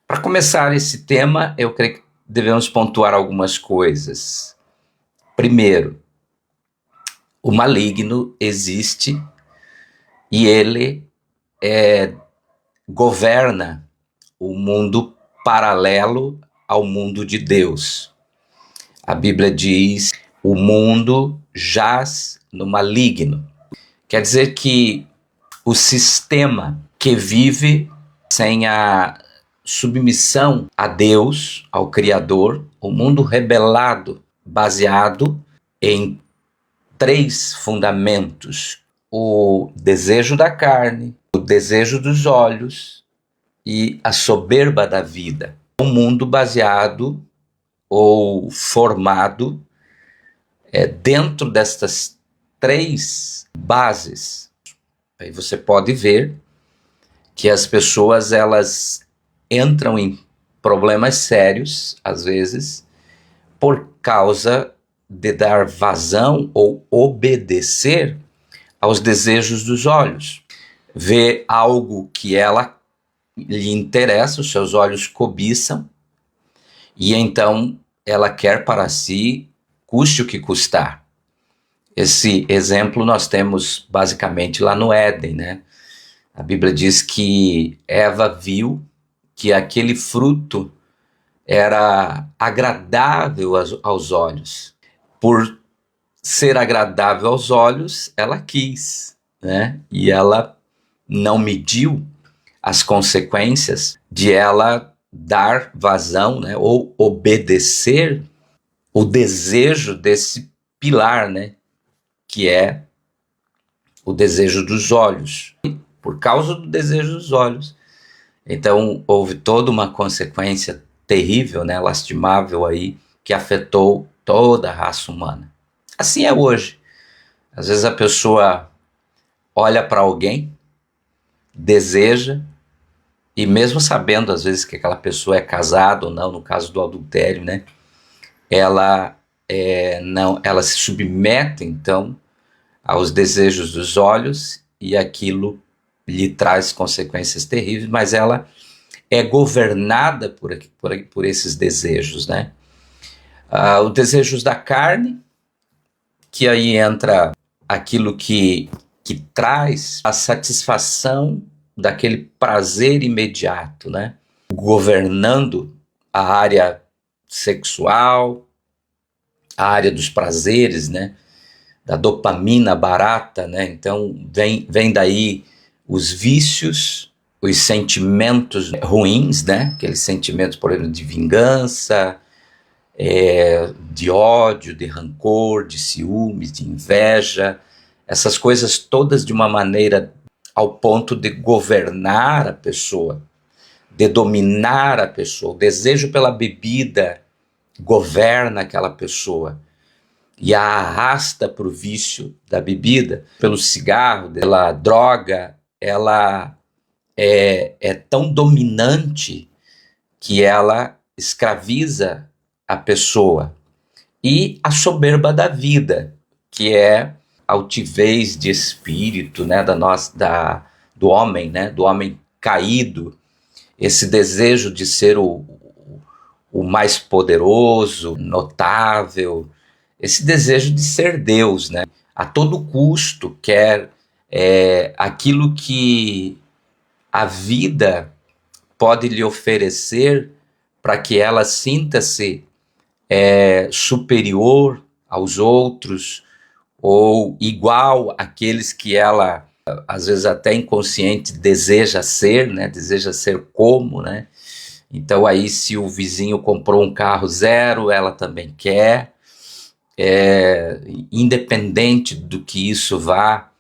Para começar esse tema, eu creio que devemos pontuar algumas coisas. Primeiro, o maligno existe e ele governa o mundo paralelo ao mundo de Deus. A Bíblia diz: o mundo jaz no maligno. Quer dizer que o sistema que vive sem a submissão a Deus, ao Criador, o mundo rebelado, baseado em três fundamentos: o desejo da carne, o desejo dos olhos e a soberba da vida. Um mundo baseado ou formado dentro destas três bases. Aí você pode ver que as pessoas elas entram em problemas sérios, às vezes, por causa de dar vazão ou obedecer aos desejos dos olhos. Vê algo que ela lhe interessa, os seus olhos cobiçam, e então ela quer para si, custe o que custar. Esse exemplo nós temos basicamente lá no Éden, né? A Bíblia diz que Eva viu que aquele fruto era agradável aos olhos. Por ser agradável aos olhos, ela quis, né? E ela não mediu as consequências de ela dar vazão, né? Ou obedecer o desejo desse pilar, né? Que é o desejo dos olhos. Por causa do desejo dos olhos, então houve toda uma consequência terrível, né, lastimável aí, que afetou toda a raça humana. Assim é hoje. Às vezes a pessoa olha para alguém, deseja, e mesmo sabendo às vezes que aquela pessoa é casada ou não, no caso do adultério, né, ela se submete então aos desejos dos olhos e aquilo lhe traz consequências terríveis, mas ela é governada por esses desejos, né? Os desejos da carne, que aí entra aquilo que traz a satisfação daquele prazer imediato, né? Governando a área sexual, a área dos prazeres, né? Da dopamina barata, né? Então vem daí os vícios, os sentimentos ruins, né? Aqueles sentimentos, por exemplo, de vingança, de ódio, de rancor, de ciúmes, de inveja, essas coisas todas de uma maneira ao ponto de governar a pessoa, de dominar a pessoa. O desejo pela bebida governa aquela pessoa e a arrasta para o vício da bebida, pelo cigarro, pela droga. Ela é tão dominante que ela escraviza a pessoa. E a soberba da vida, que é a altivez de espírito, né, do homem, né, do homem caído, esse desejo de ser o mais poderoso, notável, esse desejo de ser Deus, né? A todo custo quer aquilo que a vida pode lhe oferecer para que ela sinta-se superior aos outros ou igual àqueles que ela, às vezes até inconsciente, deseja ser, né? Deseja ser como, né? Então aí se o vizinho comprou um carro zero, ela também quer, independente do que isso vá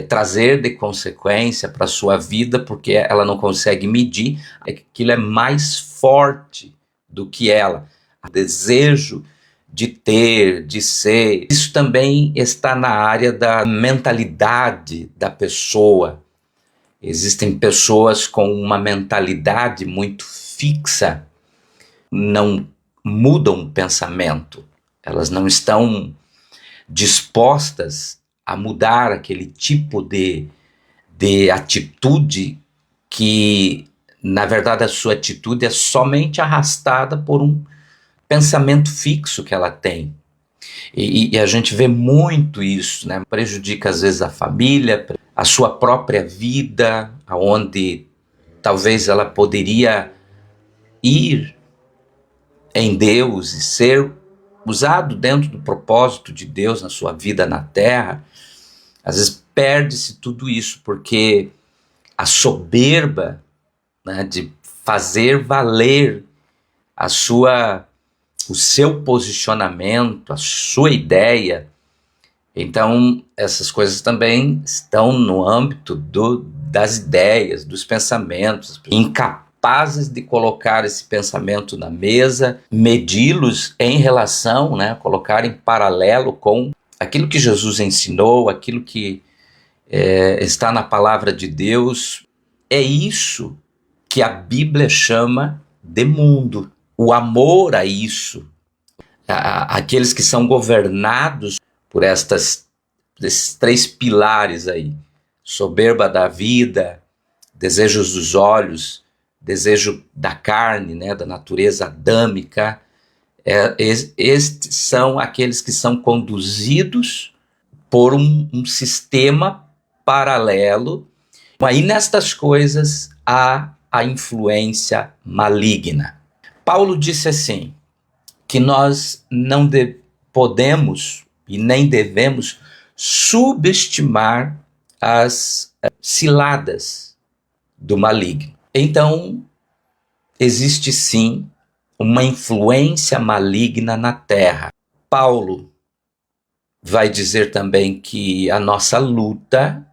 trazer de consequência para a sua vida, porque ela não consegue medir, aquilo é mais forte do que ela. O desejo de ter, de ser, isso também está na área da mentalidade da pessoa. Existem pessoas com uma mentalidade muito fixa, não mudam o pensamento, elas não estão dispostas a mudar aquele tipo de atitude que Na verdade, a sua atitude é somente arrastada por um pensamento fixo que ela tem. E a gente vê muito isso, né? Prejudica às vezes a família, a sua própria vida, aonde talvez ela poderia ir em Deus e ser usado dentro do propósito de Deus na sua vida na terra. Às vezes perde-se tudo isso porque a soberba, né, de fazer valer o seu posicionamento, a sua ideia. Então, essas coisas também estão no âmbito das ideias, dos pensamentos, incapazes de colocar esse pensamento na mesa, medi-los em relação, né, colocar em paralelo com aquilo que Jesus ensinou, aquilo que está na palavra de Deus. É isso que a Bíblia chama de mundo. O amor a isso, aqueles que são governados por esses três pilares aí: soberba da vida, desejos dos olhos, desejo da carne, né, da natureza adâmica. Estes são aqueles que são conduzidos por um sistema paralelo. Aí nestas coisas há a influência maligna. Paulo disse assim, que nós não podemos e nem devemos subestimar as ciladas do maligno. Então, existe sim uma influência maligna na terra. Paulo vai dizer também que a nossa luta,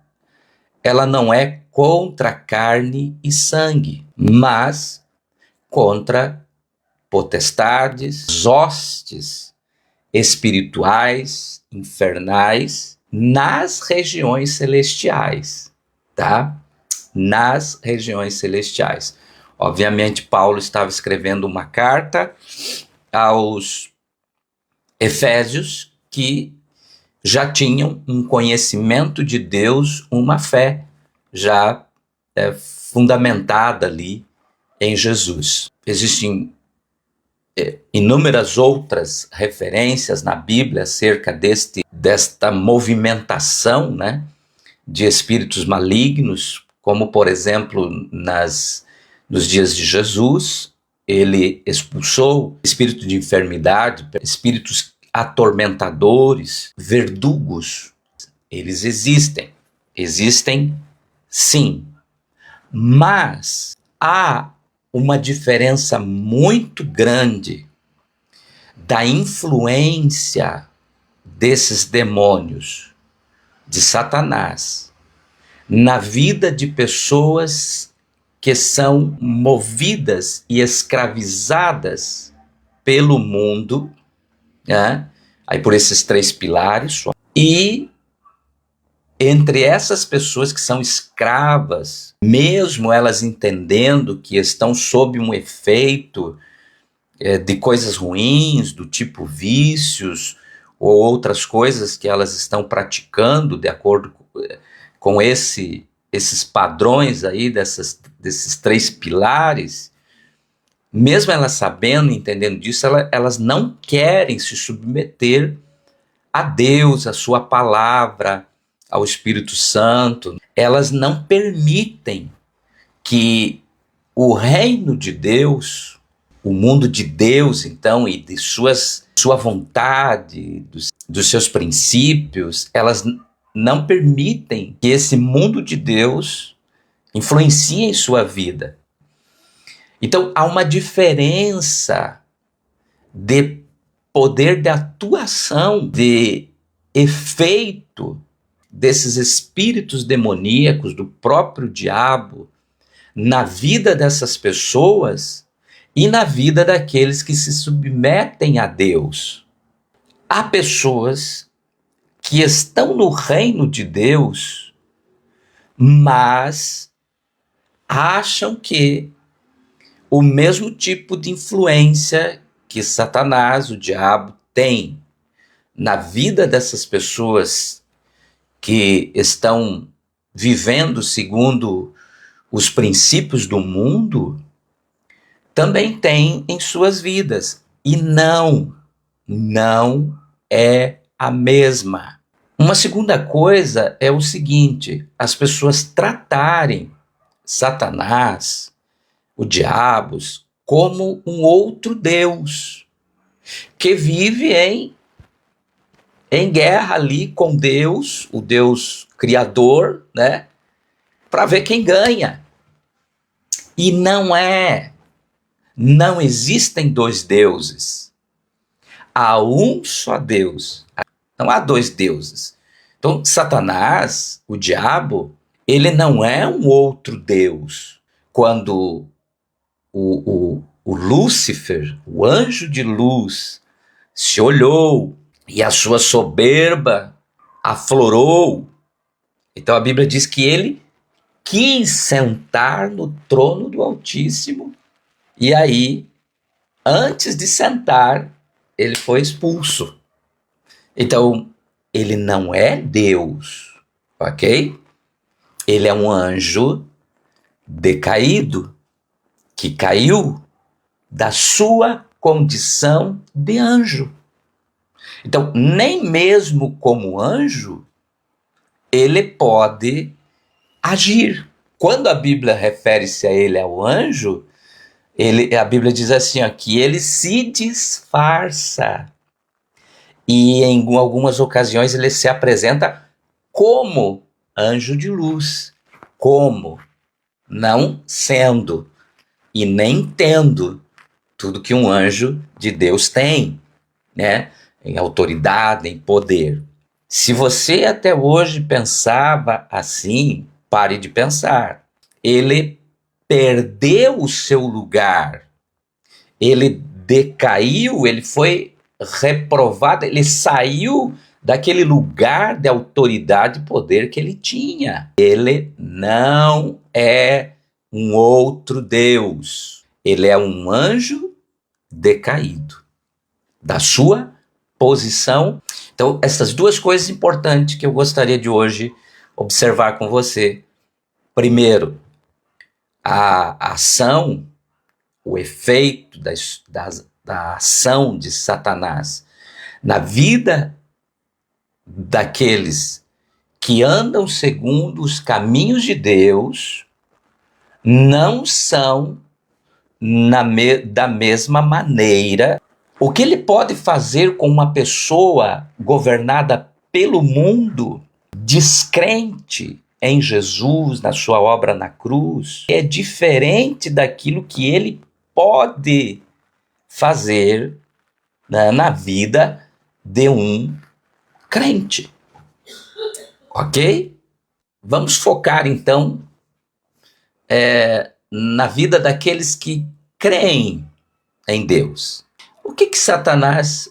ela não é contra carne e sangue, mas contra potestades, hostes espirituais, infernais, nas regiões celestiais, tá? Nas regiões celestiais. Obviamente, Paulo estava escrevendo uma carta aos Efésios que já tinham um conhecimento de Deus, uma fé já fundamentada ali em Jesus. Existem inúmeras outras referências na Bíblia acerca desta movimentação, né, de espíritos malignos, como, por exemplo, nos dias de Jesus, ele expulsou espírito de enfermidade, espíritos atormentadores, verdugos. Eles existem sim, mas há uma diferença muito grande da influência desses demônios, de Satanás, na vida de pessoas que são movidas e escravizadas pelo mundo, né? Aí por esses três pilares, e entre essas pessoas que são escravas, mesmo elas entendendo que estão sob um efeito de coisas ruins, do tipo vícios, ou outras coisas que elas estão praticando de acordo com esses padrões aí, desses três pilares, mesmo elas sabendo, entendendo disso, elas não querem se submeter a Deus, a sua palavra, ao Espírito Santo. Elas não permitem que o reino de Deus, o mundo de Deus, então, e de sua vontade, dos seus princípios, elas não permitem que esse mundo de Deus influencie em sua vida. Então, há uma diferença de poder de atuação, de efeito desses espíritos demoníacos, do próprio diabo, na vida dessas pessoas e na vida daqueles que se submetem a Deus. Há pessoas que estão no reino de Deus, mas acham que o mesmo tipo de influência que Satanás, o diabo, tem na vida dessas pessoas que estão vivendo segundo os princípios do mundo, também tem em suas vidas. E não é a mesma. Uma segunda coisa é o seguinte: as pessoas tratarem Satanás, o diabo, como um outro Deus, que vive em guerra ali com Deus, o Deus criador, né? Para ver quem ganha. E não existem dois deuses. Há um só Deus. Não há dois deuses. Então, Satanás, o diabo, ele não é um outro Deus. Quando o Lúcifer, o anjo de luz, se olhou e a sua soberba aflorou, então a Bíblia diz que ele quis sentar no trono do Altíssimo, e aí, antes de sentar, ele foi expulso. Então, ele não é Deus, ok? Ele é um anjo decaído, que caiu da sua condição de anjo. Então, nem mesmo como anjo, ele pode agir. Quando a Bíblia refere-se a ele ao anjo, a Bíblia diz assim, ó, que ele se disfarça. E em algumas ocasiões ele se apresenta como anjo de luz. Como? Não sendo e nem tendo tudo que um anjo de Deus tem, né? Em autoridade, em poder. Se você até hoje pensava assim, pare de pensar. Ele perdeu o seu lugar. Ele decaiu, ele foi reprovado, ele saiu daquele lugar de autoridade e poder que ele tinha. Ele não é um outro Deus. Ele é um anjo decaído da sua posição. Então, essas duas coisas importantes que eu gostaria de hoje observar com você. Primeiro, a ação, o efeito da ação de Satanás na vida daqueles que andam segundo os caminhos de Deus não são da mesma maneira. O que ele pode fazer com uma pessoa governada pelo mundo, descrente em Jesus, na sua obra na cruz, é diferente daquilo que ele pode fazer, né, na vida de um crente. Ok? Vamos focar então na vida daqueles que creem em Deus. O que Satanás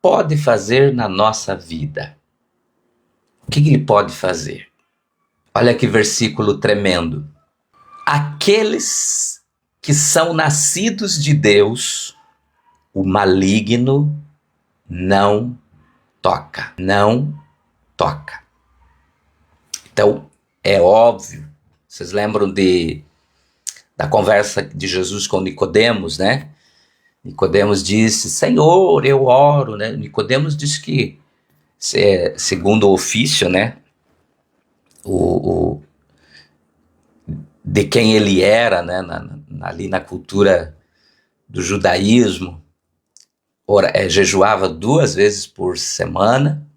pode fazer na nossa vida? O que ele pode fazer? Olha que versículo tremendo. Aqueles que são nascidos de Deus, o maligno não toca. Não toca. Então, é óbvio. Vocês lembram da conversa de Jesus com Nicodemos, né? Nicodemos disse, Senhor, eu oro, né? Nicodemos disse que, segundo o ofício, né? De quem ele era, né? Ali na cultura do judaísmo, jejuava 2 vezes por semana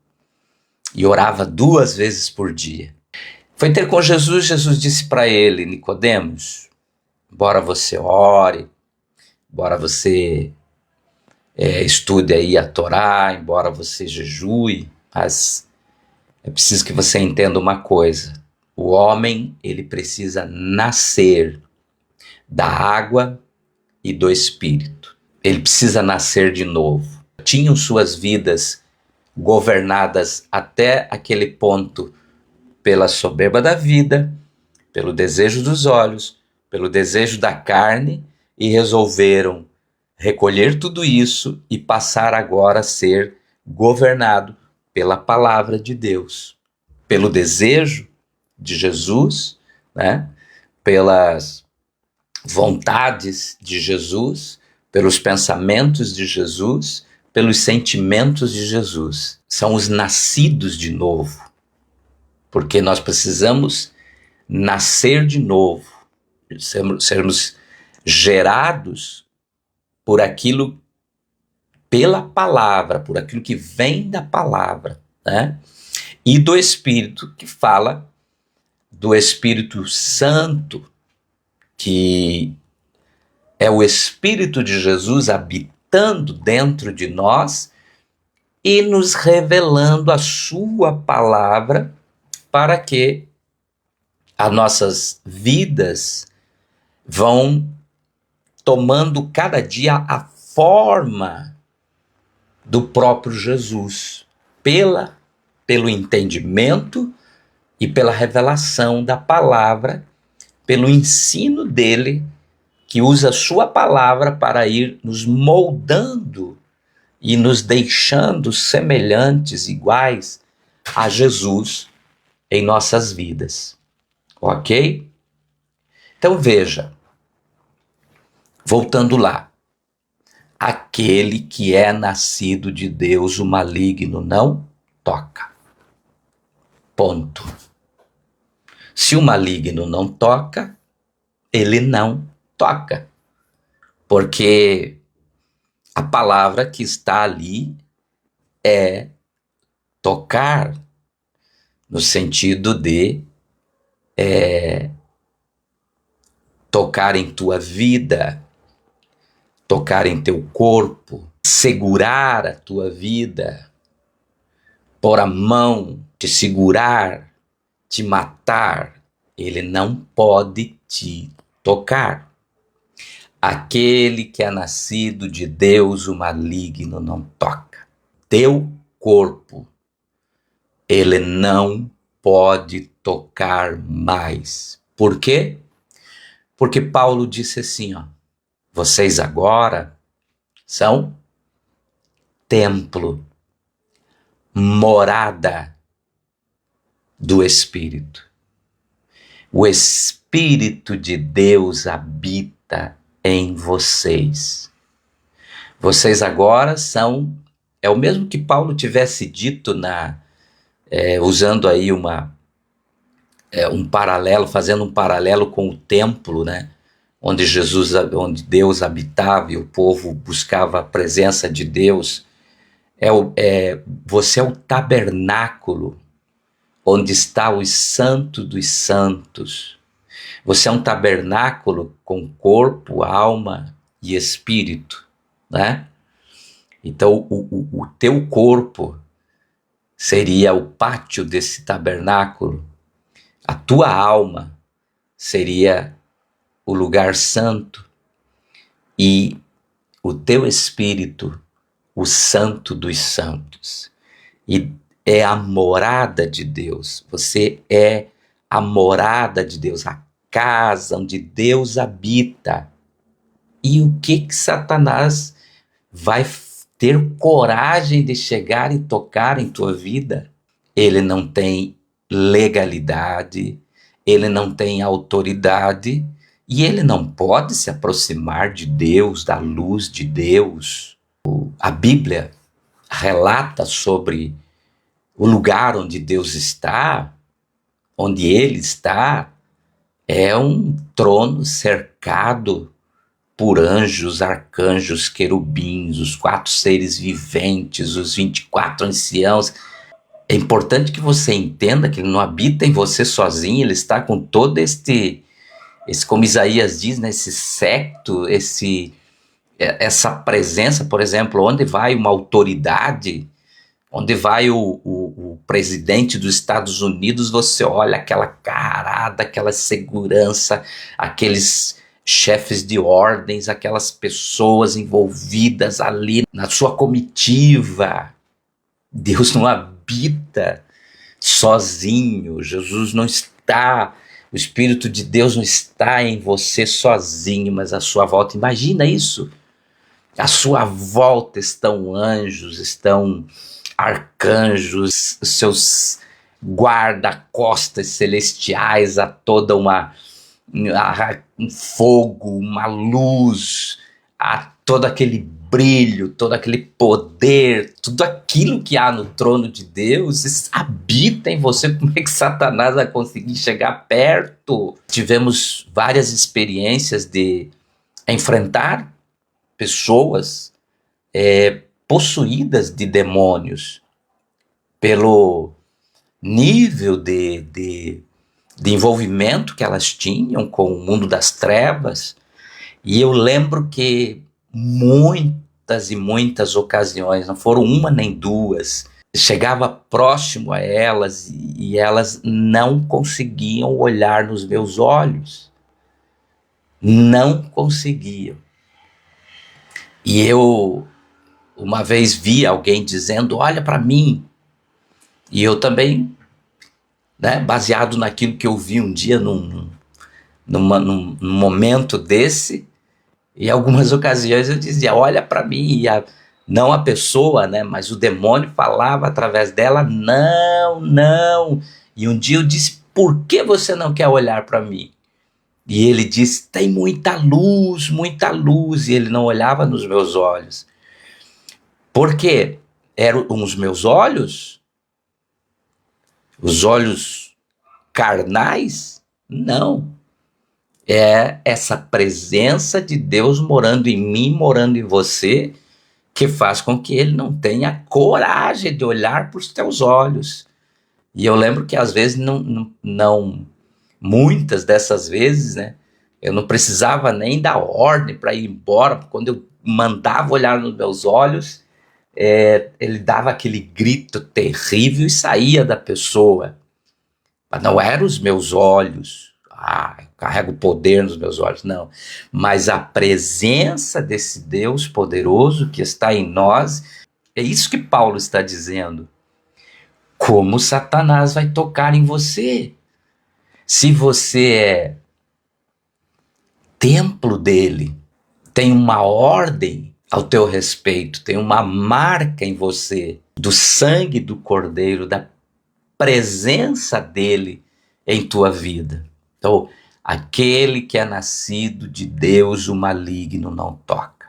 e orava 2 vezes por dia. Foi ter com Jesus, Jesus disse para ele, Nicodemos, embora você ore, embora você estude aí a Torá, embora você jejue, mas é preciso que você entenda uma coisa. O homem, ele precisa nascer da água e do Espírito. Ele precisa nascer de novo. Tinham suas vidas governadas até aquele ponto pela soberba da vida, pelo desejo dos olhos, pelo desejo da carne, e resolveram recolher tudo isso e passar agora a ser governado pela palavra de Deus, pelo desejo de Jesus, né? pelas vontades de Jesus, pelos pensamentos de Jesus, pelos sentimentos de Jesus. São os nascidos de novo, porque nós precisamos nascer de novo, sermos gerados por aquilo, pela palavra, por aquilo que vem da palavra, né? E do Espírito, que fala do Espírito Santo, que é o Espírito de Jesus habitando dentro de nós e nos revelando a sua palavra para que as nossas vidas vão tomando cada dia a forma do próprio Jesus, pelo entendimento e pela revelação da palavra, pelo ensino dele, que usa a sua palavra para ir nos moldando e nos deixando semelhantes, iguais a Jesus em nossas vidas. Ok? Então veja, voltando lá, aquele que é nascido de Deus, o maligno não toca. Ponto. Se o maligno não toca, ele não toca. Porque a palavra que está ali é tocar, no sentido de tocar em tua vida, tocar em teu corpo, segurar a tua vida, pôr a mão, te segurar, te matar. Ele não pode te tocar. Aquele que é nascido de Deus, o maligno não toca. Teu corpo, ele não pode tocar mais. Por quê? Porque Paulo disse assim, ó, vocês agora são templo, morada do Espírito. O Espírito de Deus habita em vocês. Vocês agora são, é o mesmo que Paulo tivesse dito usando aí um paralelo, fazendo um paralelo com o templo, né? Onde Deus habitava e o povo buscava a presença de Deus. Você é o tabernáculo onde está os santos dos santos. Você é um tabernáculo com corpo, alma e espírito, né? Então o teu corpo seria o pátio desse tabernáculo, a tua alma seria o lugar santo e o teu espírito, o santo dos santos. E é a morada de Deus. Você é a morada de Deus, a casa onde Deus habita. E o que Satanás vai ter coragem de chegar e tocar em tua vida? Ele não tem legalidade, ele não tem autoridade e ele não pode se aproximar de Deus, da luz de Deus. A Bíblia relata sobre o lugar onde Deus está, onde ele está, é um trono cercado por anjos, arcanjos, querubins, os 4 seres viventes, os 24 anciãos. É importante que você entenda que ele não habita em você sozinho, ele está com todo esse como Isaías diz, né, esse séquito, essa presença, por exemplo, onde vai uma autoridade, onde vai o presidente dos Estados Unidos, você olha aquela carada, aquela segurança, aqueles chefes de ordens, aquelas pessoas envolvidas ali na sua comitiva. Deus não habita sozinho, Jesus não está, o Espírito de Deus não está em você sozinho, mas à sua volta. Imagina isso, à sua volta estão anjos, estão arcanjos, seus guarda-costas celestiais, há toda uma um fogo, uma luz, todo aquele brilho, todo aquele poder, tudo aquilo que há no trono de Deus habita em você. Como é que Satanás vai conseguir chegar perto? Tivemos várias experiências de enfrentar pessoas possuídas de demônios pelo nível de envolvimento que elas tinham com o mundo das trevas. E eu lembro que muitas e muitas ocasiões, não foram uma nem duas, chegava próximo a elas e elas não conseguiam olhar nos meus olhos. Não conseguiam. E eu uma vez vi alguém dizendo, olha para mim. E eu também, né, baseado naquilo que eu vi um dia num momento desse, em algumas ocasiões eu dizia, olha para mim, não a pessoa, né, mas o demônio falava através dela, não, não. E um dia eu disse, por que você não quer olhar para mim? E ele disse, tem muita luz, e ele não olhava nos meus olhos. Por quê? Eram os meus olhos? Os olhos carnais? Não. É essa presença de Deus morando em mim, morando em você, que faz com que ele não tenha coragem de olhar para os teus olhos. E eu lembro que às vezes, muitas dessas vezes, né, eu não precisava nem dar ordem para ir embora. Quando eu mandava olhar nos meus olhos, ele dava aquele grito terrível e saía da pessoa. Mas não eram os meus olhos. Eu carrego poder nos meus olhos, não. Mas a presença desse Deus poderoso que está em nós, é isso que Paulo está dizendo. Como Satanás vai tocar em você? Se você é templo dele, tem uma ordem ao teu respeito, tem uma marca em você do sangue do Cordeiro, da presença dele em tua vida. Então, aquele que é nascido de Deus, o maligno não toca.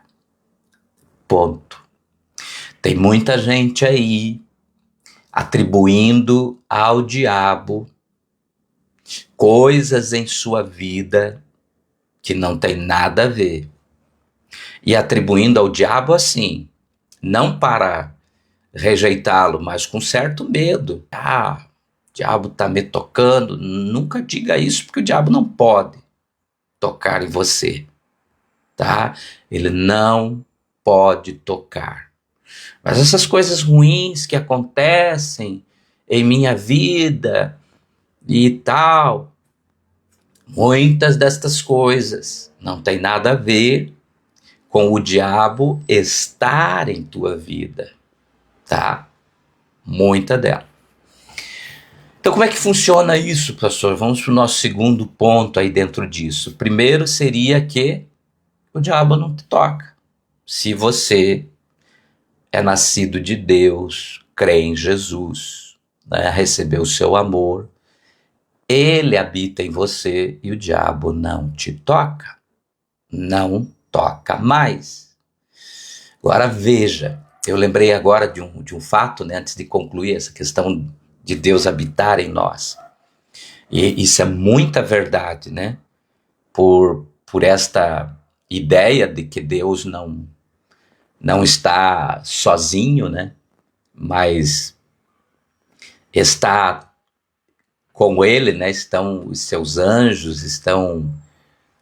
Ponto. Tem muita gente aí atribuindo ao diabo coisas em sua vida que não tem nada a ver. E atribuindo ao diabo assim, não para rejeitá-lo, mas com certo medo. O diabo está me tocando. Nunca diga isso, porque o diabo não pode tocar em você, tá? Ele não pode tocar. Mas essas coisas ruins que acontecem em minha vida e tal, muitas destas coisas não tem nada a ver com o diabo estar em tua vida, tá? Muita dela. Então, como é que funciona isso, pastor? Vamos para o nosso segundo ponto aí dentro disso. Primeiro seria que o diabo não te toca. Se você é nascido de Deus, crê em Jesus, né, recebeu o seu amor, ele habita em você e o diabo não te toca. Não toca mais. Agora veja, eu lembrei agora de um fato, né, antes de concluir essa questão de Deus habitar em nós. E isso é muita verdade, né? Por esta ideia de que Deus não está sozinho, né? Mas está com ele, né? Estão os seus anjos, estão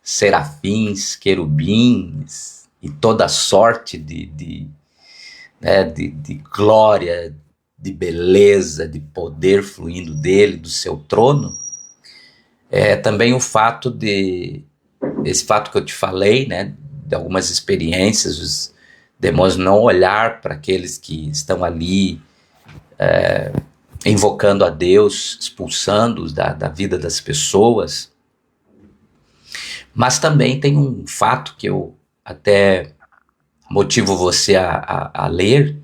serafins, querubins e toda sorte de glória, de beleza, de poder fluindo dele, do seu trono. Também esse fato que eu te falei, né, de algumas experiências, os demônios não olhar para aqueles que estão ali invocando a Deus, expulsando-os da vida das pessoas. Mas também tem um fato que eu até motivo você a ler,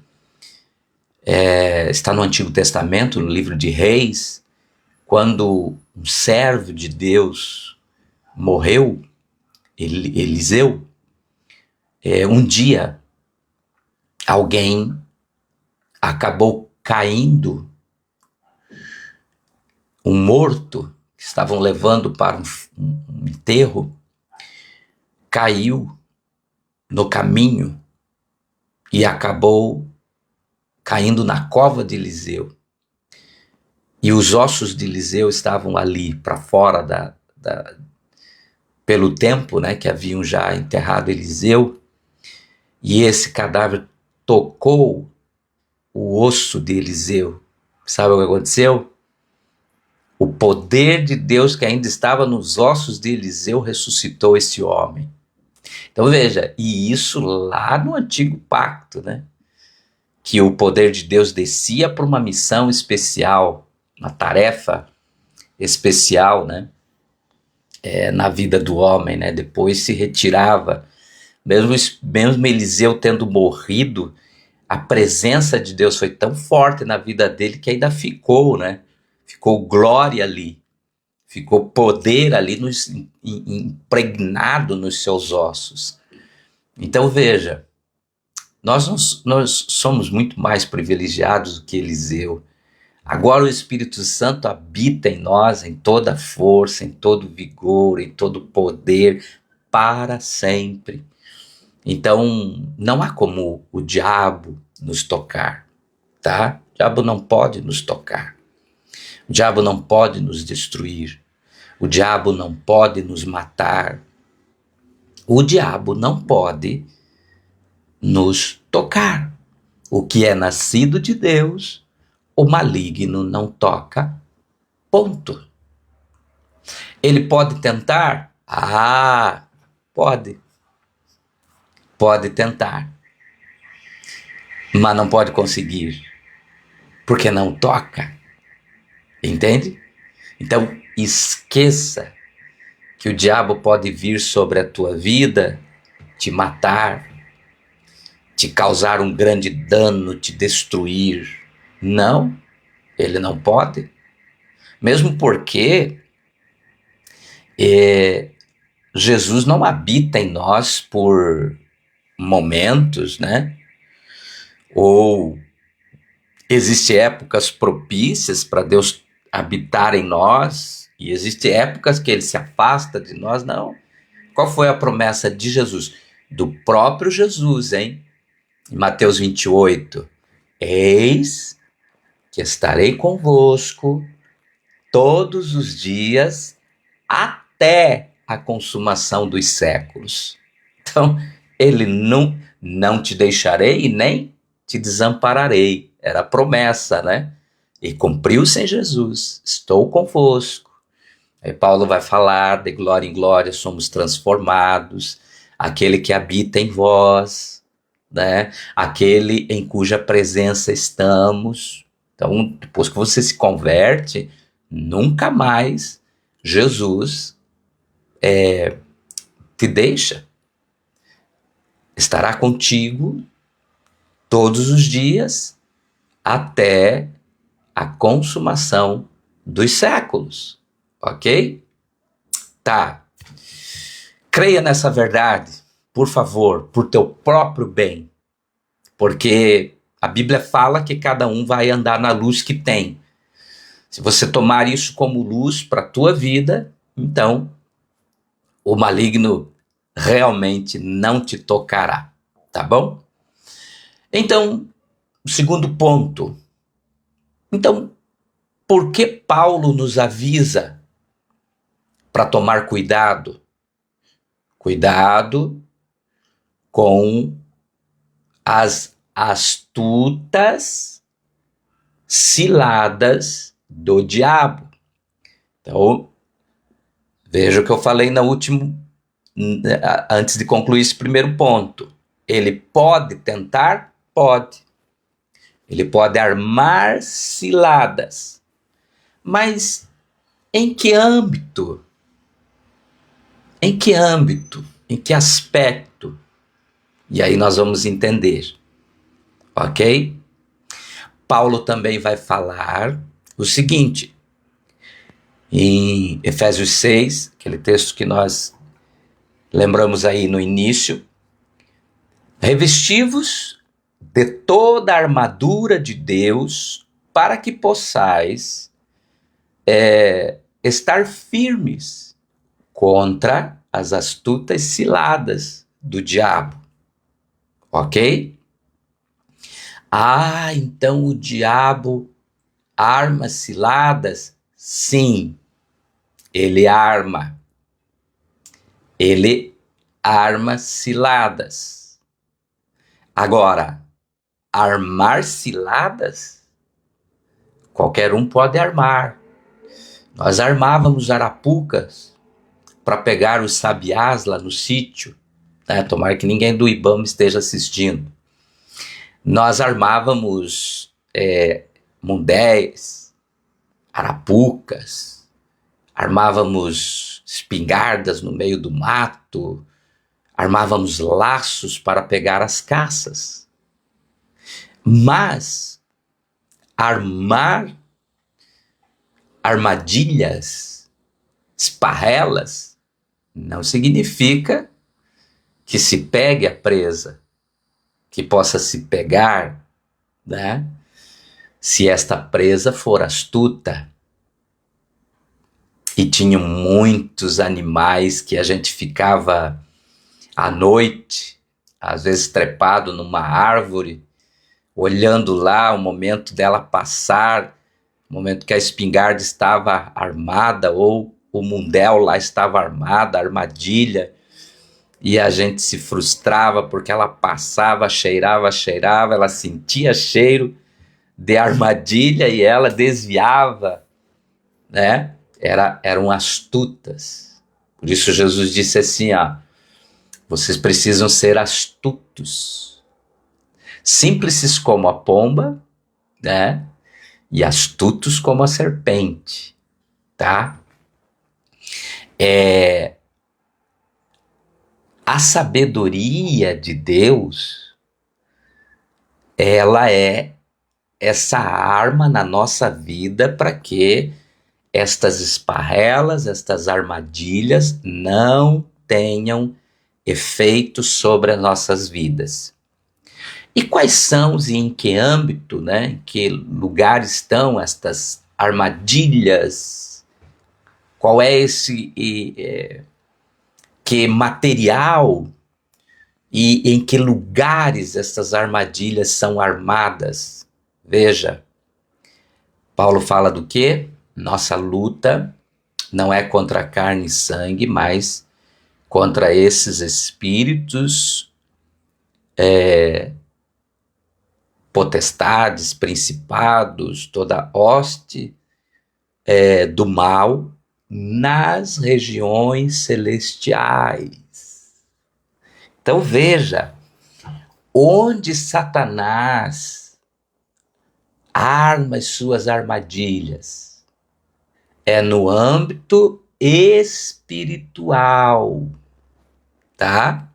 está no Antigo Testamento, no livro de Reis, quando um servo de Deus morreu, Eliseu, um dia alguém acabou caindo, um morto que estavam levando para um enterro, caiu no caminho e acabou caindo na cova de Eliseu. E os ossos de Eliseu estavam ali para fora pelo tempo, né, que haviam já enterrado Eliseu. E esse cadáver tocou o osso de Eliseu. Sabe o que aconteceu? O poder de Deus que ainda estava nos ossos de Eliseu ressuscitou esse homem. Então veja, e isso lá no Antigo Pacto, né? Que o poder de Deus descia para uma missão especial, uma tarefa especial, né? Na vida do homem, né? Depois se retirava. Mesmo Eliseu tendo morrido, a presença de Deus foi tão forte na vida dele que ainda ficou, né? Ficou glória ali, ficou poder ali impregnado nos seus ossos. Então veja, nós somos muito mais privilegiados do que Eliseu. Agora o Espírito Santo habita em nós, em toda força, em todo vigor, em todo poder, para sempre. Então, não há como o diabo nos tocar, tá? O diabo não pode nos tocar. O diabo não pode nos destruir. O diabo não pode nos matar. O diabo não pode nos tocar. O que é nascido de Deus, o maligno não toca, ponto. Ele pode tentar? Pode. Pode tentar. Mas não pode conseguir, porque não toca. Entende? Então, esqueça que o diabo pode vir sobre a tua vida, te matar, te causar um grande dano, te destruir. Não, ele não pode. Mesmo porque Jesus não habita em nós por momentos, né? Ou existem épocas propícias para Deus habitar em nós, e existem épocas que ele se afasta de nós, não. Qual foi a promessa de Jesus? Do próprio Jesus, hein? Em Mateus 28, eis que estarei convosco todos os dias até a consumação dos séculos. Então, ele não te deixarei e nem te desampararei. Era a promessa, né? E cumpriu-se em Jesus. Estou convosco. Aí Paulo vai falar, de glória em glória somos transformados. Aquele que habita em vós, né? Aquele em cuja presença estamos. Então, depois que você se converte, nunca mais Jesus te deixa. Estará contigo todos os dias até a consumação dos séculos. Ok? Tá. Creia nessa verdade, por favor, por teu próprio bem. Porque a Bíblia fala que cada um vai andar na luz que tem. Se você tomar isso como luz para a tua vida, então o maligno realmente não te tocará, tá bom? Então, o segundo ponto. Então, por que Paulo nos avisa para tomar cuidado? Cuidado com as astutas ciladas do diabo. Então, veja o que eu falei antes de concluir esse primeiro ponto. Ele pode tentar? Pode. Ele pode armar ciladas. Mas em que âmbito? Em que âmbito? Em que aspecto? E aí nós vamos entender. Ok? Paulo também vai falar o seguinte: Em Efésios 6, aquele texto que nós lembramos aí no início, revesti-vos de toda a armadura de Deus para que possais estar firmes contra as astutas ciladas do diabo. Ok? Ah, então o diabo arma ciladas? Sim, ele arma. Ele arma ciladas. Agora, armar ciladas? Qualquer um pode armar. Nós armávamos arapucas para pegar os sabiás lá no sítio, né? Tomara que ninguém do IBAMA esteja assistindo. Nós armávamos mundés, arapucas, armávamos espingardas no meio do mato, armávamos laços para pegar as caças. Mas armar armadilhas, esparrelas, não significa que se pegue a presa, que possa se pegar, né? Se esta presa for astuta. E tinham muitos animais que a gente ficava à noite, às vezes trepado numa árvore, olhando lá o momento dela passar, o momento que a espingarda estava armada ou o mundel lá estava armada, a armadilha, e a gente se frustrava porque ela passava, cheirava, ela sentia cheiro de armadilha e ela desviava, né? Eram astutas. Por isso Jesus disse assim, vocês precisam ser astutos, simples como a pomba, né? E astutos como a serpente, tá? A sabedoria de Deus, ela é essa arma na nossa vida para que estas esparrelas, estas armadilhas não tenham efeito sobre as nossas vidas. E quais são e em que âmbito, né, em que lugar estão estas armadilhas? Qual é que material e em que lugares essas armadilhas são armadas? Veja, Paulo fala do quê? Nossa luta não é contra carne e sangue, mas contra esses espíritos, potestades, principados, toda hoste do mal nas regiões celestiais. Então veja, onde Satanás arma as suas armadilhas é no âmbito espiritual, tá?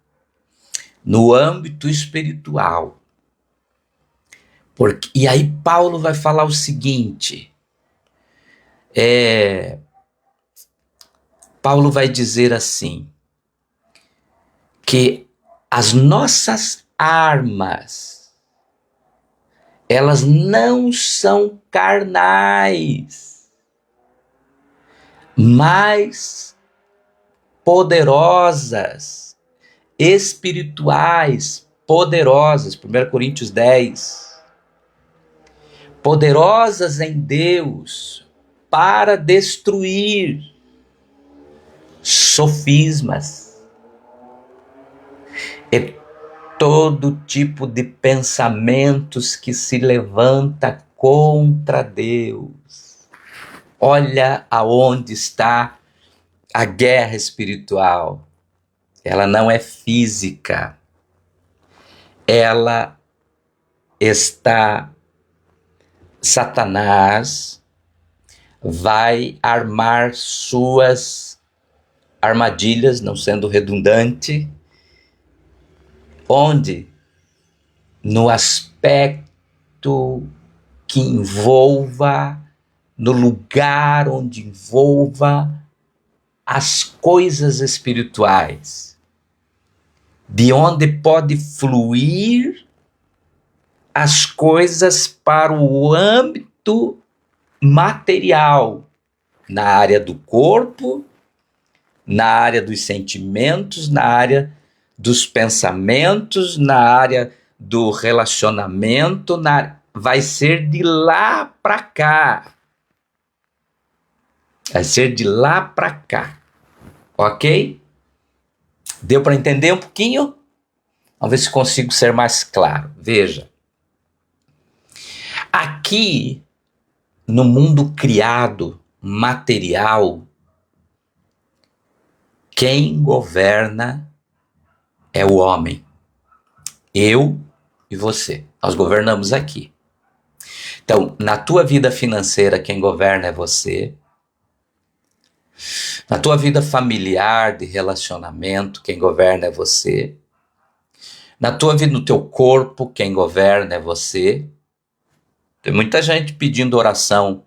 No âmbito espiritual. E aí Paulo vai falar o seguinte, Paulo vai dizer assim, que as nossas armas, elas não são carnais, mas poderosas, espirituais, poderosas, 1 Coríntios 10, poderosas em Deus para destruir sofismas e todo tipo de pensamentos que se levanta contra Deus. Olha aonde está a guerra espiritual. Ela não é física. Ela está... Satanás vai armar suas armadilhas, não sendo redundante, onde? No aspecto que envolva no lugar onde envolva as coisas espirituais, de onde pode fluir as coisas para o âmbito material, na área do corpo, na área dos sentimentos, na área dos pensamentos, na área do relacionamento, vai ser de lá para cá. Vai ser de lá para cá. Ok? Deu para entender um pouquinho? Vamos ver se consigo ser mais claro. Veja. Aqui, no mundo criado, material, quem governa é o homem. Eu e você. Nós governamos aqui. Então, na tua vida financeira, quem governa é você. Na tua vida familiar, de relacionamento, quem governa é você. Na tua vida, no teu corpo, quem governa é você. Tem muita gente pedindo oração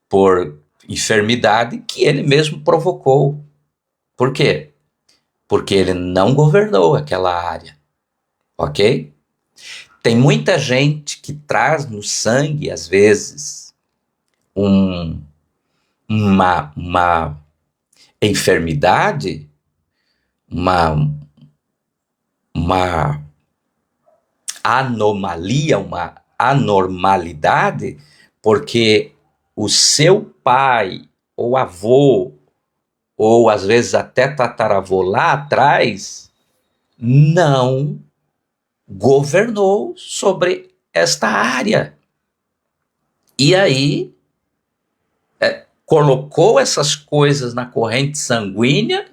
por enfermidade que ele mesmo provocou. Por quê? Porque ele não governou aquela área. Ok? Tem muita gente que traz no sangue, às vezes, uma enfermidade, uma anomalia, uma anormalidade, porque o seu pai ou avô, ou às vezes até tataravô lá atrás, não governou sobre esta área. E aí, colocou essas coisas na corrente sanguínea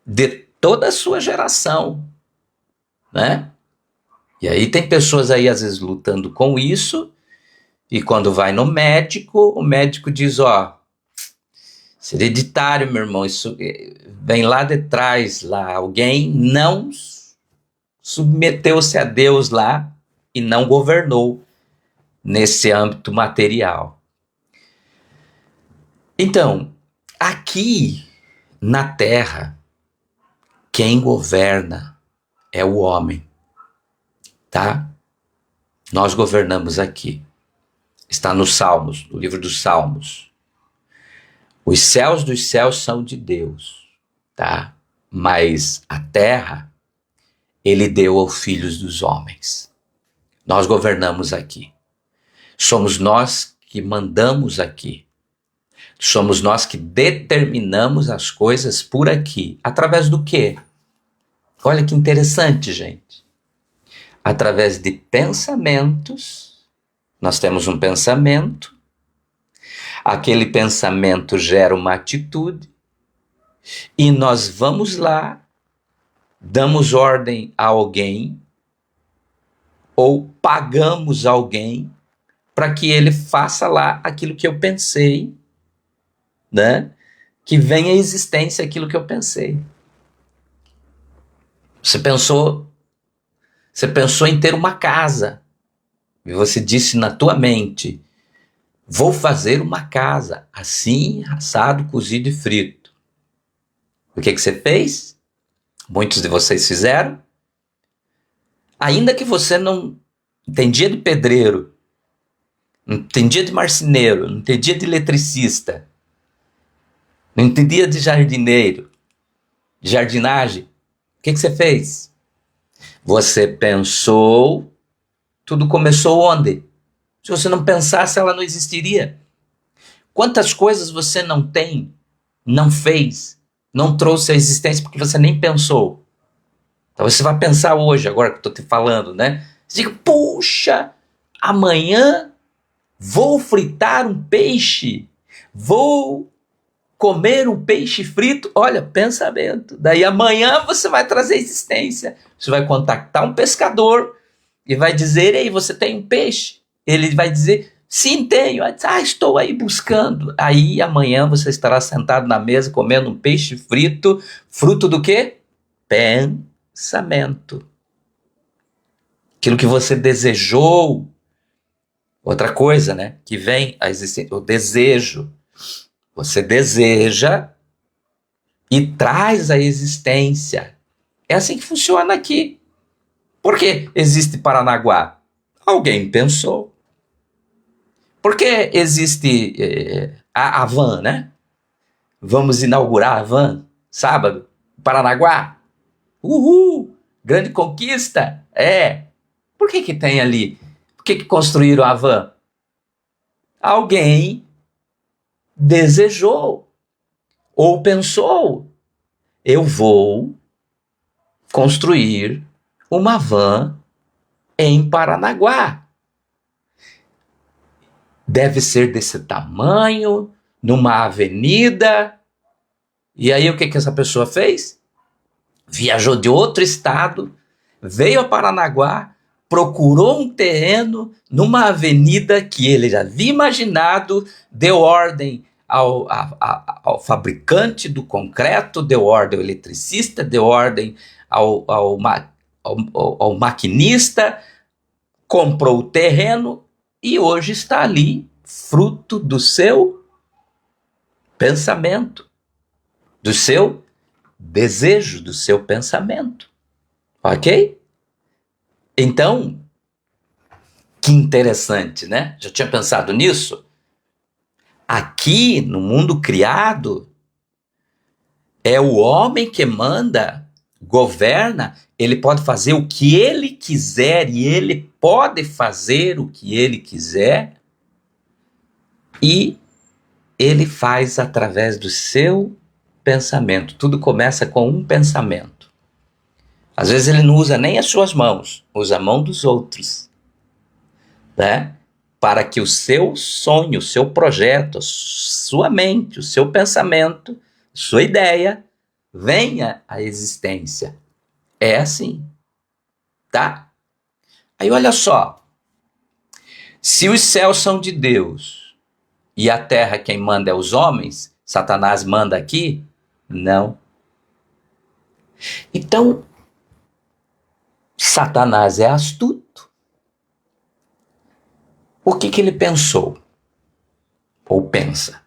de toda a sua geração, né? E aí tem pessoas aí às vezes lutando com isso, e quando vai no médico, o médico diz, isso é hereditário, meu irmão, isso vem lá de trás, lá, alguém não submeteu-se a Deus lá e não governou nesse âmbito material. Então, aqui na Terra, quem governa é o homem, tá? Nós governamos aqui. Está nos Salmos, no livro dos Salmos. Os céus dos céus são de Deus, tá? Mas a terra, ele deu aos filhos dos homens. Nós governamos aqui. Somos nós que mandamos aqui. Somos nós que determinamos as coisas por aqui. Através do quê? Olha que interessante, gente. Através de pensamentos. Nós temos um pensamento. Aquele pensamento gera uma atitude. E nós vamos lá, damos ordem a alguém, ou pagamos alguém para que ele faça lá aquilo que eu pensei, né? Que venha à existência aquilo que eu pensei. Você pensou em ter uma casa, e você disse na tua mente, vou fazer uma casa, assim, assado, cozido e frito. O que você fez? Muitos de vocês fizeram. Ainda que você não entendia de pedreiro, não entendia de marceneiro, não entendia de eletricista, não entendia de jardineiro, de jardinagem, o que você fez? Você pensou, tudo começou onde? Se você não pensasse, ela não existiria. Quantas coisas você não tem, não fez, não trouxe à existência porque você nem pensou? Então você vai pensar hoje, agora que eu estou te falando, né? Você diga, puxa, amanhã vou fritar um peixe, vou comer um peixe frito. Olha, pensamento. Daí amanhã você vai trazer existência. Você vai contactar um pescador e vai dizer, ei, você tem um peixe? Ele vai dizer, sim, tenho. Estou aí buscando. Aí amanhã você estará sentado na mesa comendo um peixe frito, fruto do quê? Pensamento. Aquilo que você desejou, Outra coisa, né, que vem a existência, o desejo. Você deseja e traz a existência. É assim que funciona aqui. Por que existe Paranaguá? Alguém pensou. Por que existe a van, né? Vamos inaugurar a van, sábado, Paranaguá. Uhul! Grande conquista! É. Por que tem ali? Por que construíram a van? Alguém desejou ou pensou: eu vou construir uma van em Paranaguá. Deve ser desse tamanho, numa avenida. E aí o que essa pessoa fez? Viajou de outro estado, veio a Paranaguá, procurou um terreno numa avenida que ele já havia imaginado, deu ordem ao fabricante do concreto, deu ordem ao eletricista, deu ordem ao maquinista, comprou o terreno e hoje está ali, fruto do seu pensamento, do seu desejo, do seu pensamento. Ok? Então, que interessante, né? Já tinha pensado nisso? Aqui, no mundo criado, é o homem que manda, governa, ele pode fazer o que ele quiser e ele pode fazer o que ele quiser e ele faz através do seu pensamento. Tudo começa com um pensamento. Às vezes ele não usa nem as suas mãos, usa a mão dos outros, né? Para que o seu sonho, o seu projeto, a sua mente, o seu pensamento, sua ideia venha à existência. É assim, tá? Aí olha só, se os céus são de Deus e a terra quem manda é os homens, Satanás manda aqui? Não. Então, Satanás é astuto. O que ele pensou? Ou pensa?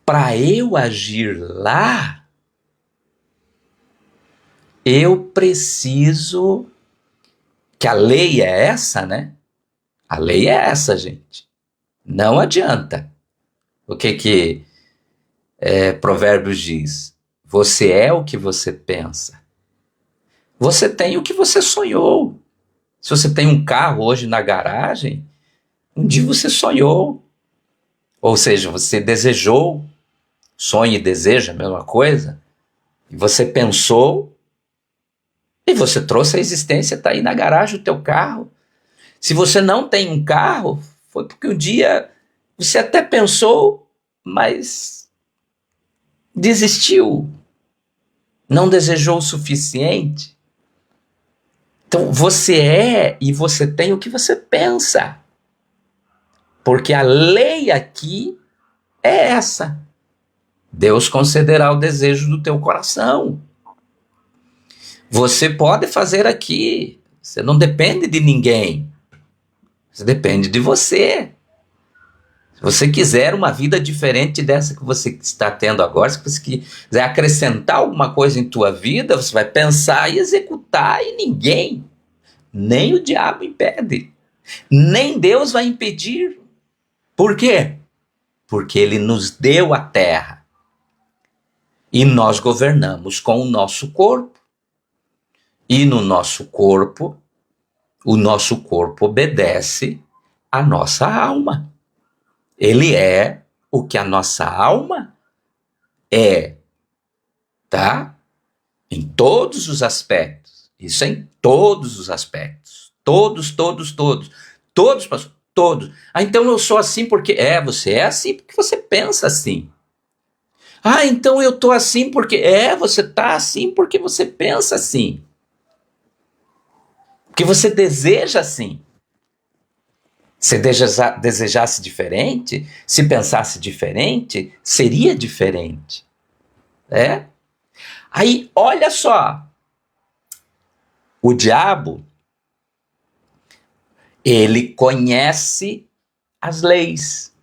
Para eu agir lá, eu preciso, que a lei é essa, né? A lei é essa, gente. Não adianta. O que Provérbios diz? Você é o que você pensa. Você tem o que você sonhou. Se você tem um carro hoje na garagem, um dia você sonhou. Ou seja, você desejou. Sonho e desejo é a mesma coisa. E você pensou e você trouxe a existência, está aí na garagem o teu carro. Se você não tem um carro, foi porque um dia você até pensou, mas desistiu, não desejou o suficiente. Então você é e você tem o que você pensa. Porque a lei aqui é essa. Deus concederá o desejo do teu coração. Você pode fazer aqui. Você não depende de ninguém. Você depende de você. Se você quiser uma vida diferente dessa que você está tendo agora, se você quiser acrescentar alguma coisa em tua vida, você vai pensar e executar e ninguém, nem o diabo impede. Nem Deus vai impedir. Por quê? Porque ele nos deu a terra. E nós governamos com o nosso corpo. E no nosso corpo, o nosso corpo obedece à nossa alma. Ele é o que a nossa alma é, tá? Em todos os aspectos. Isso é em todos os aspectos. Todos, todos, todos. Todos, pastor, todos. Ah, então eu sou assim porque... você é assim porque você pensa assim. Ah, então eu tô assim porque... você tá assim porque você pensa assim. Porque você deseja assim. Se desejasse diferente, se pensasse diferente, seria diferente. Aí, olha só. O diabo, Ele conhece as leis.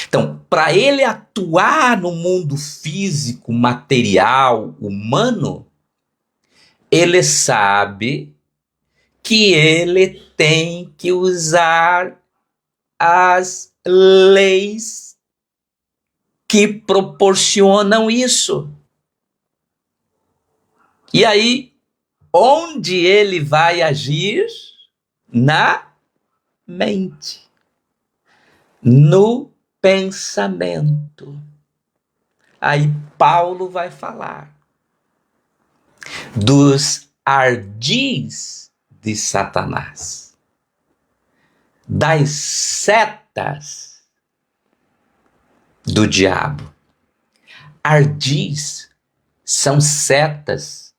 Então, para ele atuar no mundo físico, material, humano, ele sabe que ele tem que usar as leis que proporcionam isso. E aí, onde ele vai agir? Na mente, no pensamento. Aí Paulo vai falar dos ardis de Satanás, das setas do diabo. Ardis são setas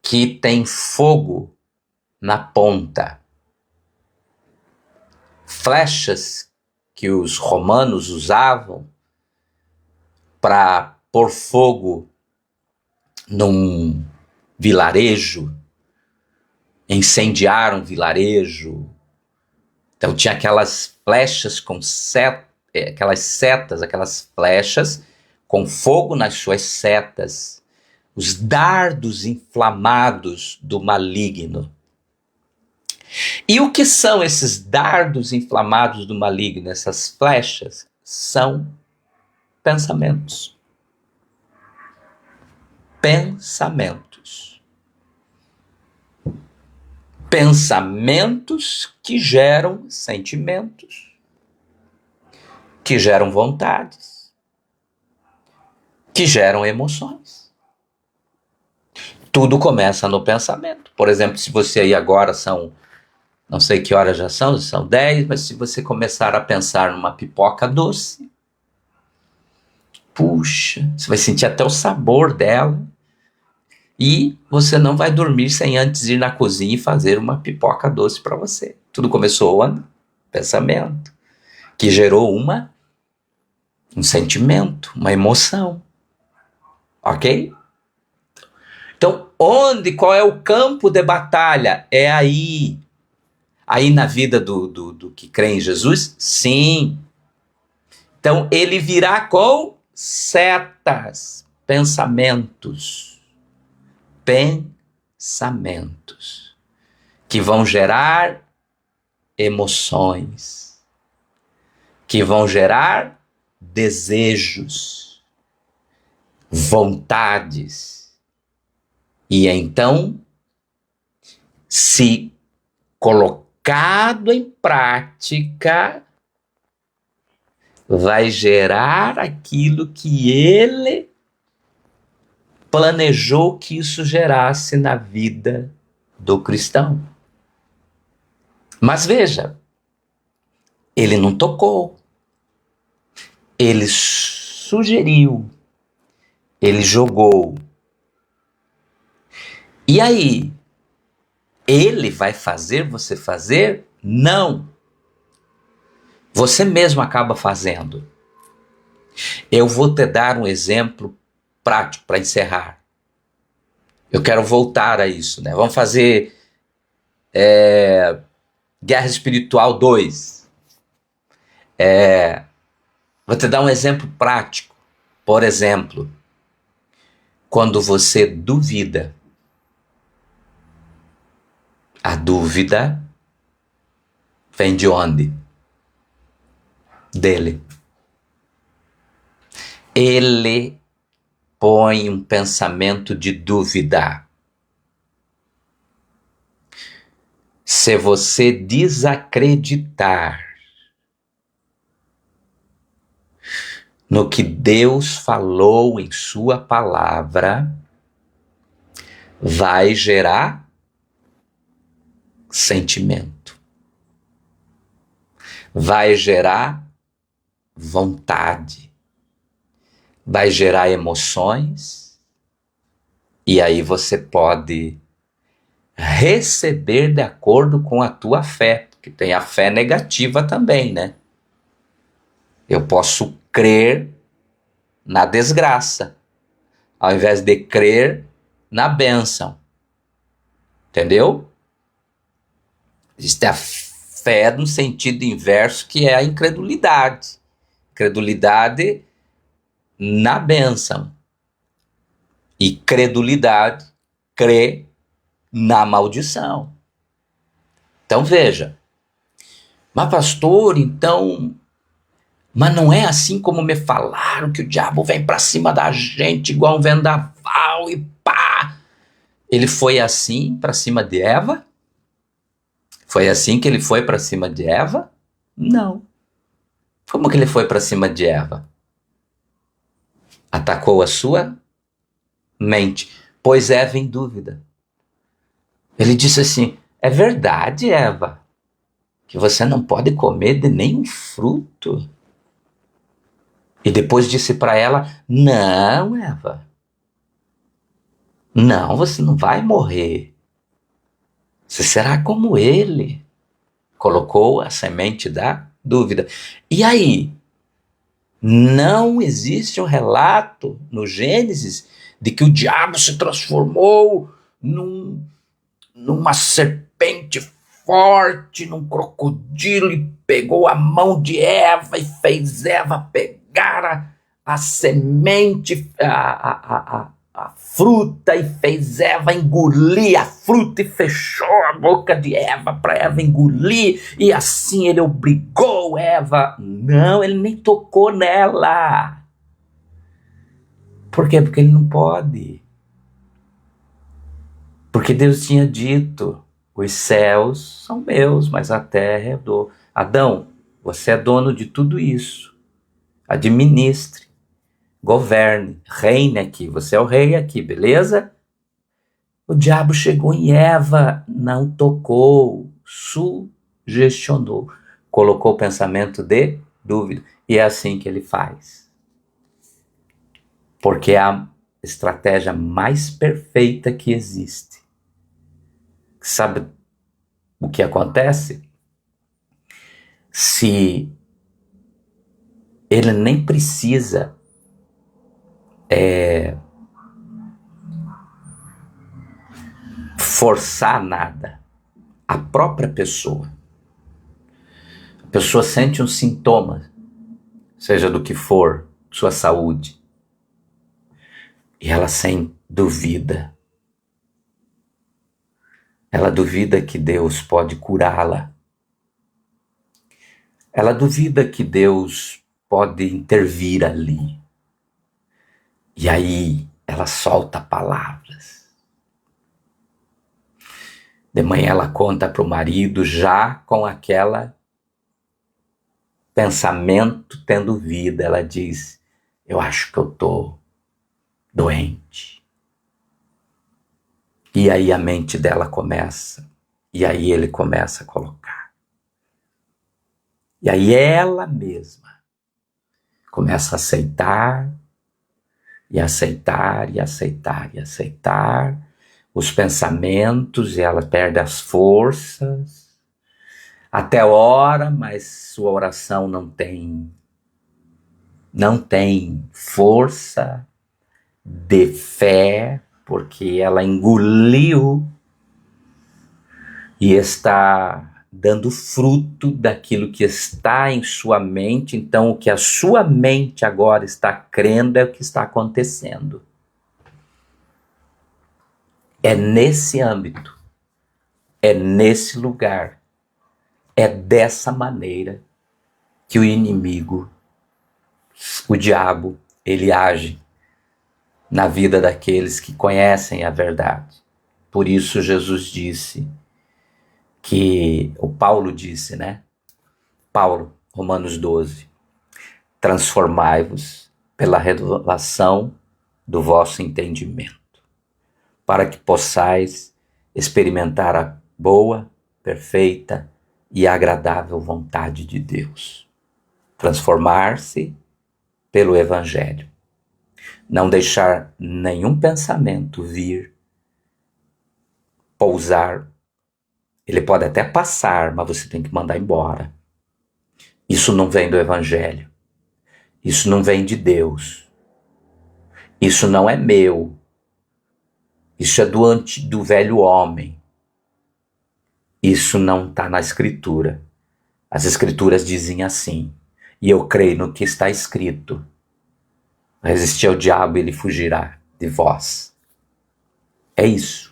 que têm fogo na ponta. Flechas que os romanos usavam para pôr fogo num vilarejo, incendiar um vilarejo. Então tinha aquelas flechas com aquelas setas, aquelas flechas com fogo nas suas setas, os dardos inflamados do maligno. E o que são esses dardos inflamados do maligno, essas flechas? São pensamentos. Pensamentos. Pensamentos que geram sentimentos, que geram vontades, que geram emoções. Tudo começa no pensamento. Por exemplo, se você aí agora não sei que horas já são 10, mas se você começar a pensar numa pipoca doce, puxa, você vai sentir até o sabor dela e você não vai dormir sem antes ir na cozinha e fazer uma pipoca doce para você. Tudo começou no pensamento, que gerou um sentimento, uma emoção. Ok? Então, qual é o campo de batalha? É aí. Aí na vida do que crê em Jesus? Sim. Então, ele virá com setas, pensamentos, que vão gerar emoções, que vão gerar desejos, vontades. E então, se colocado em prática, vai gerar aquilo que ele planejou que isso gerasse na vida do cristão. Mas veja, ele não tocou, ele sugeriu, ele jogou. E aí, ele vai fazer você fazer? Não. Você mesmo acaba fazendo. Eu vou te dar um exemplo prático para encerrar. Eu quero voltar a isso, né? Vamos fazer Guerra Espiritual 2. Vou te dar um exemplo prático. Por exemplo, quando você duvida, a dúvida vem de onde? Dele. Ele põe um pensamento de dúvida. Se você desacreditar no que Deus falou em sua palavra, vai gerar sentimento. Vai gerar vontade. Vai gerar emoções. E aí você pode receber de acordo com a tua fé, porque tem a fé negativa também, né? Eu posso crer na desgraça, ao invés de crer na bênção. Entendeu? Existe a fé no sentido inverso, que é a incredulidade. Credulidade na bênção. E credulidade, crê na maldição. Então veja, mas pastor, então, mas não é assim como me falaram, que o diabo vem para cima da gente igual um vendaval e pá. Ele foi assim para cima de Eva? Foi assim que ele foi para cima de Eva? Não. Como que ele foi para cima de Eva? Atacou a sua mente, pôs Eva em dúvida. Ele disse assim: é verdade, Eva, que você não pode comer de nenhum fruto? E depois disse para ela: não, Eva, não, você não vai morrer. Você será como ele. Colocou a semente da dúvida. E aí? Não existe um relato no Gênesis de que o diabo se transformou numa serpente forte, num crocodilo, e pegou a mão de Eva e fez Eva pegar a semente, a fruta, e fez Eva engolir a fruta e fechou a boca de Eva para Eva engolir, e assim ele obrigou Eva. Não, ele nem tocou nela. Por quê? Porque ele não pode. Porque Deus tinha dito: os céus são meus, mas a terra é do Adão. Você é dono de tudo isso. Administre, governe, reine aqui. Você é o rei aqui, beleza? O diabo chegou em Eva, não tocou, sugestionou, colocou o pensamento de dúvida. E é assim que ele faz. Porque é a estratégia mais perfeita que existe. Sabe o que acontece? Se ele nem precisa forçar nada, a própria pessoa. A pessoa sente um sintoma, seja do que for, sua saúde, e ela sem duvida. Ela duvida que Deus pode curá-la. Ela duvida que Deus pode intervir ali. E aí ela solta palavras. De manhã ela conta para o marido, já com aquela pensamento tendo vida. Ela diz: eu acho que eu estou doente. E aí a mente dela começa, e aí ele começa a colocar. E aí ela mesma começa a aceitar, e aceitar, e aceitar, e aceitar os pensamentos, e ela perde as forças, até ora, mas sua oração não tem força de fé, porque ela engoliu e está dando fruto daquilo que está em sua mente. Então, o que a sua mente agora está crendo é o que está acontecendo. É nesse âmbito, é nesse lugar, é dessa maneira que o inimigo, o diabo, ele age na vida daqueles que conhecem a verdade. Por isso Jesus disse que, o Paulo disse, né? Paulo, Romanos 12, transformai-vos pela revelação do vosso entendimento, para que possais experimentar a boa, perfeita e agradável vontade de Deus. Transformar-se pelo Evangelho. Não deixar nenhum pensamento vir, pousar. Ele pode até passar, mas você tem que mandar embora. Isso não vem do Evangelho. Isso não vem de Deus. Isso não é meu. Isso é do velho homem. Isso não está na Escritura. As Escrituras dizem assim, e eu creio no que está escrito. Resistir ao diabo, ele fugirá de vós. É isso.